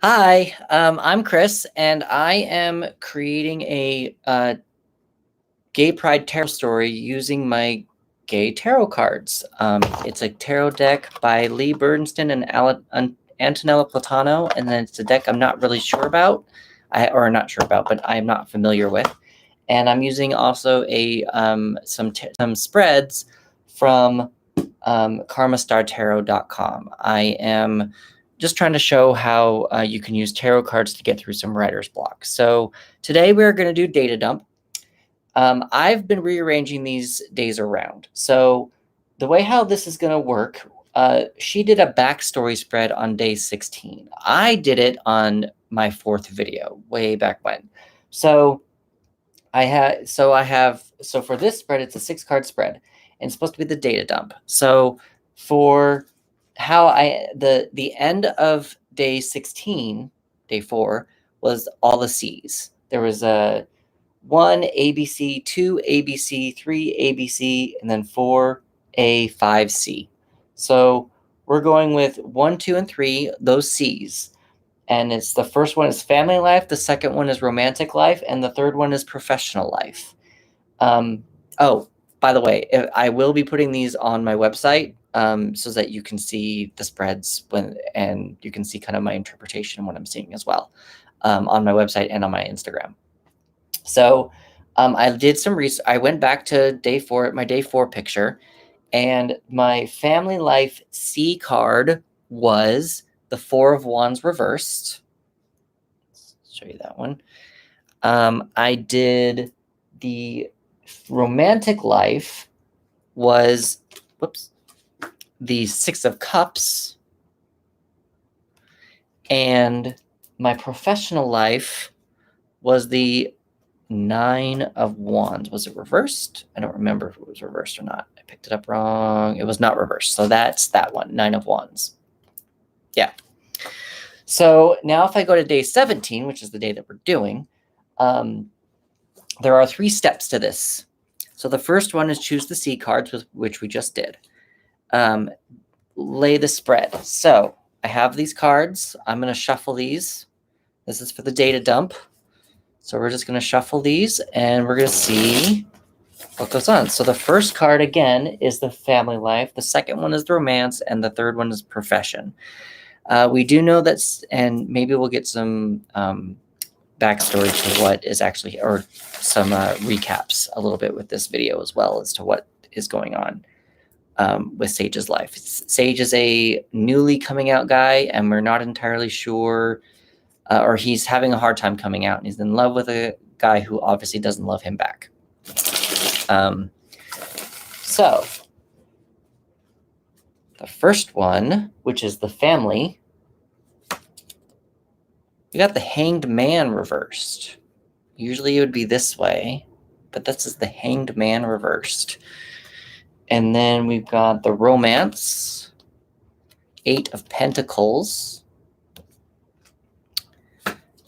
Hi, I'm Chris, and I am creating a gay pride tarot story using my gay tarot cards. It's a tarot deck by Bursten and Antonella Platano, and then it's a deck I'm not really sure about, but I'm not familiar with. And I'm using also some spreads from karmastartarot.com. I am just trying to show how you can use tarot cards to get through some writer's block. So today we're going to do data dump. I've been rearranging these days around. So the way how this is going to work, she did a backstory spread on day 16. I did it on my 4th video way back when. So for this spread, it's a 6-card spread, and it's supposed to be the data dump. So for the end of day 16, day 4, was all the C's. There was a 1 ABC, 2 ABC, 3 ABC, and then 4 A, 5 C. So we're going with 1, 2, and 3, those C's. And it's the first one is family life, the second one is romantic life, and the third one is professional life. Oh, by the way, I will be putting these on my website so that you can see the spreads and you can see kind of my interpretation and what I'm seeing as well on my website and on my Instagram. So I did some research. I went back to my day 4 picture, and my family life C card was the 4 of Wands reversed. Let's show you that one. I did the romantic life was, the 6 of Cups. And my professional life was the 9 of Wands. Was it reversed? I don't remember if it was reversed or not. I picked it up wrong. It was not reversed. So that's that one, 9 of Wands. Yeah. So now if I go to day 17, which is the day that we're doing, there are 3 steps to this. So the first one is choose the C cards, which we just did. Lay the spread. So I have these cards. I'm going to shuffle these. This is for the data dump. So we're just going to shuffle these, and we're going to see what goes on. So the first card, again, is the family life. The second one is the romance, and the third one is profession. We do know that's, and maybe we'll get some backstory to what is actually, or some recaps a little bit with this video as well as to what is going on with Sage's life. Sage is a newly coming out guy, and we're not entirely sure, or he's having a hard time coming out, and he's in love with a guy who obviously doesn't love him back. So the first one, which is the family, we got the Hanged Man reversed. Usually it would be this way, but this is the Hanged Man reversed. And then we've got the romance, 8 of Pentacles.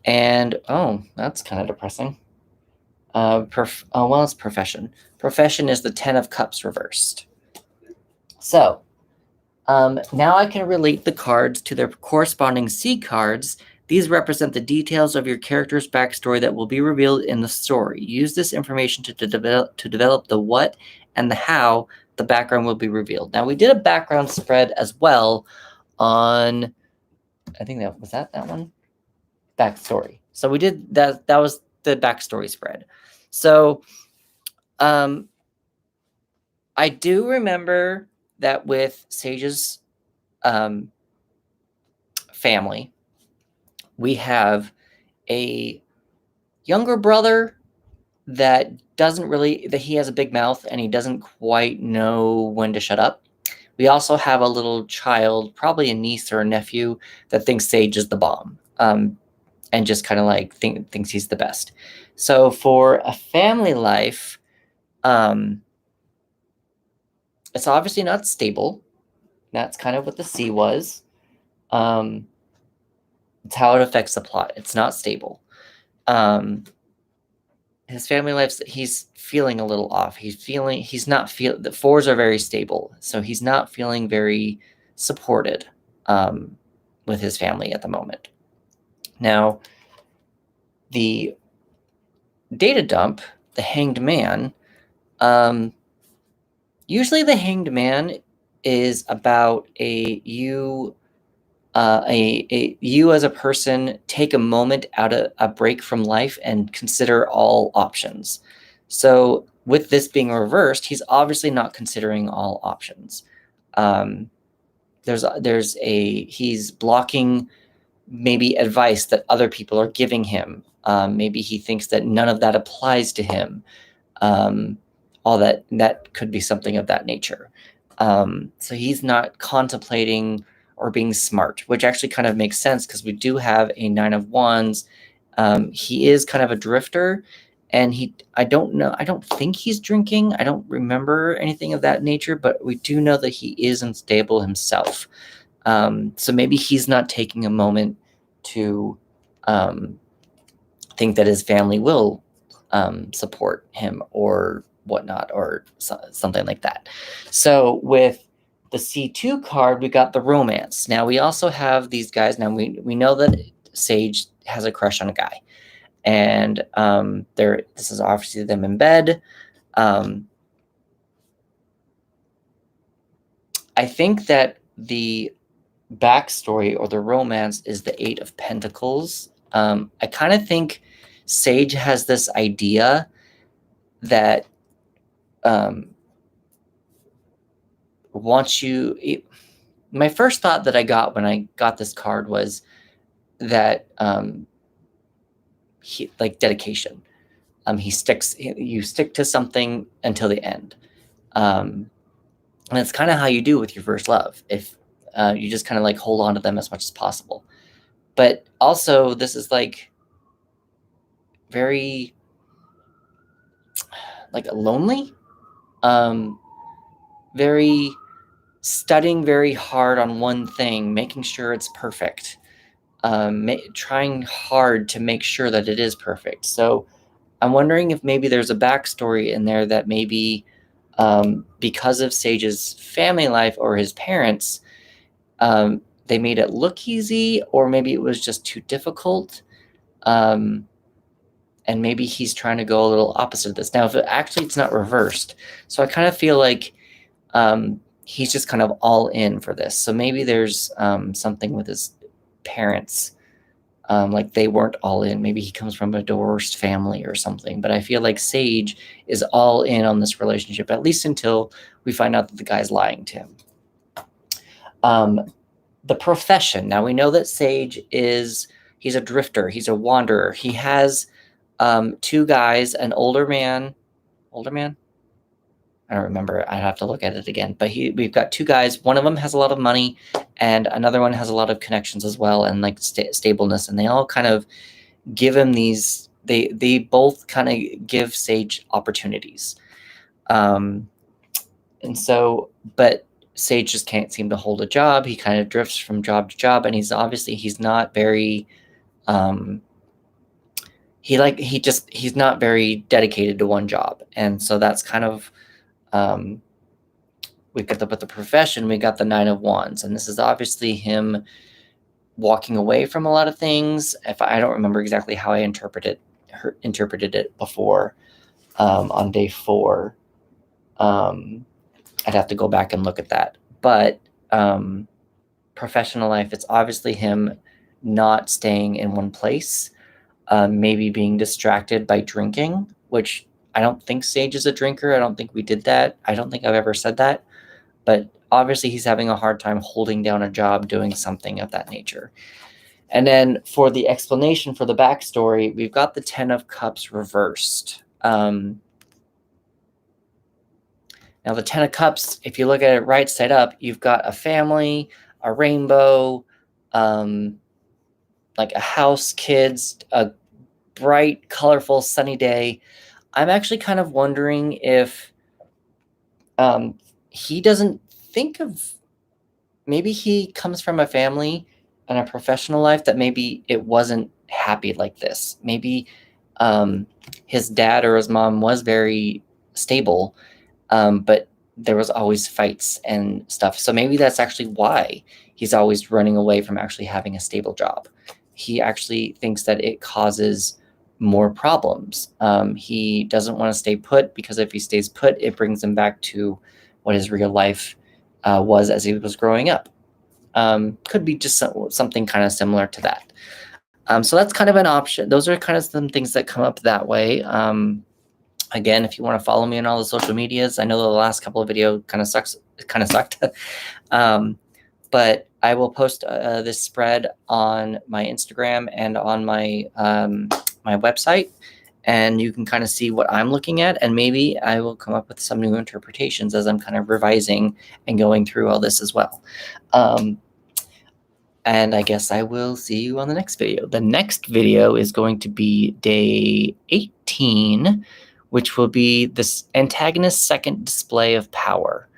And, oh, that's kind of depressing. It's profession. Profession is the 10 of Cups reversed. So, now I can relate the cards to their corresponding C cards. These represent the details of your character's backstory that will be revealed in the story. Use this information to develop the what and the how the background will be revealed. Now, we did a background spread as well on, I think that was that one? Backstory. So we did that. That was the backstory spread. So I do remember that with Sage's family, we have a younger brother that he has a big mouth and he doesn't quite know when to shut up. We also have a little child, probably a niece or a nephew, that thinks Sage is the bomb, and just kind of like thinks he's the best. So for a family life, it's obviously not stable. That's kind of what the C was. It's how it affects the plot. It's not stable. His family life, he's feeling a little off. The 4s are very stable, so he's not feeling very supported with his family at the moment. Now, the data dump, the hanged man, usually the hanged man is about you as a person take a moment out of a break from life and consider all options. So with this being reversed, he's obviously not considering all options. He's blocking maybe advice that other people are giving him. Maybe he thinks that none of that applies to him. All that could be something of that nature. So he's not contemplating or being smart, which actually kind of makes sense because we do have a 9 of Wands. He is kind of a drifter, and I don't think he's drinking. I don't remember anything of that nature, but we do know that he is unstable himself. So maybe he's not taking a moment to think that his family will support him or whatnot, or something like that. So with the C2 card, we got the romance. Now we also have these guys. Now we know that Sage has a crush on a guy, and this is obviously them in bed. I think that the backstory or the romance is the 8 of Pentacles. I kind of think Sage has this idea that my first thought that I got when I got this card was that dedication. You stick to something until the end. And it's kind of how you do with your first love. If you just kind of like hold on to them as much as possible. But also this is like very like lonely, very studying very hard on one thing, making sure it's perfect, trying hard to make sure that it is perfect. So I'm wondering if maybe there's a backstory in there that maybe because of Sage's family life or his parents, they made it look easy, or maybe it was just too difficult. And maybe he's trying to go a little opposite of this. Now, if it's not reversed. So I kind of feel like he's just kind of all in for this. So maybe there's something with his parents, like they weren't all in. Maybe he comes from a divorced family or something. But I feel like Sage is all in on this relationship, at least until we find out that the guy's lying to him. The profession. Now we know that Sage he's a drifter. He's a wanderer. He has 2 guys, an older man. I don't remember. I have to look at it again. But we've got 2 guys. One of them has a lot of money, and another one has a lot of connections as well, and like stableness. And they all kind of give him these. They both kind of give Sage opportunities. And so, but Sage just can't seem to hold a job. He kind of drifts from job to job, and he's not very. He's not very dedicated to one job, and so that's kind of. We got with the profession, we got the 9 of Wands, and this is obviously him walking away from a lot of things. If I don't remember exactly how I interpreted it before on day 4, I'd have to go back and look at that. But professional life, it's obviously him not staying in one place, maybe being distracted by drinking, which I don't think Sage is a drinker. I don't think we did that. I don't think I've ever said that. But obviously he's having a hard time holding down a job, doing something of that nature. And then for the explanation for the backstory, we've got the 10 of Cups reversed. Now the 10 of Cups, if you look at it right side up, you've got a family, a rainbow, like a house, kids, a bright, colorful, sunny day. I'm actually kind of wondering if he doesn't think of, maybe he comes from a family and a professional life that maybe it wasn't happy like this. Maybe his dad or his mom was very stable, but there was always fights and stuff. So maybe that's actually why he's always running away from actually having a stable job. he actually thinks that it causes more problems. He doesn't want to stay put, because if he stays put, it brings him back to what his real life was as he was growing up. Could be just something kind of similar to that. So that's kind of an option. Those are kind of some things that come up that way. Again, if you want to follow me on all the social medias, I know the last couple of videos kind of sucked. But I will post this spread on my Instagram and on my my website, and you can kind of see what I'm looking at, and maybe I will come up with some new interpretations as I'm kind of revising and going through all this as well. And I guess I will see you on the next video. The next video is going to be day 18, which will be this antagonist's second display of power.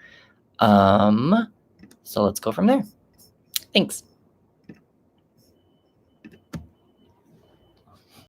So let's go from there. Thanks.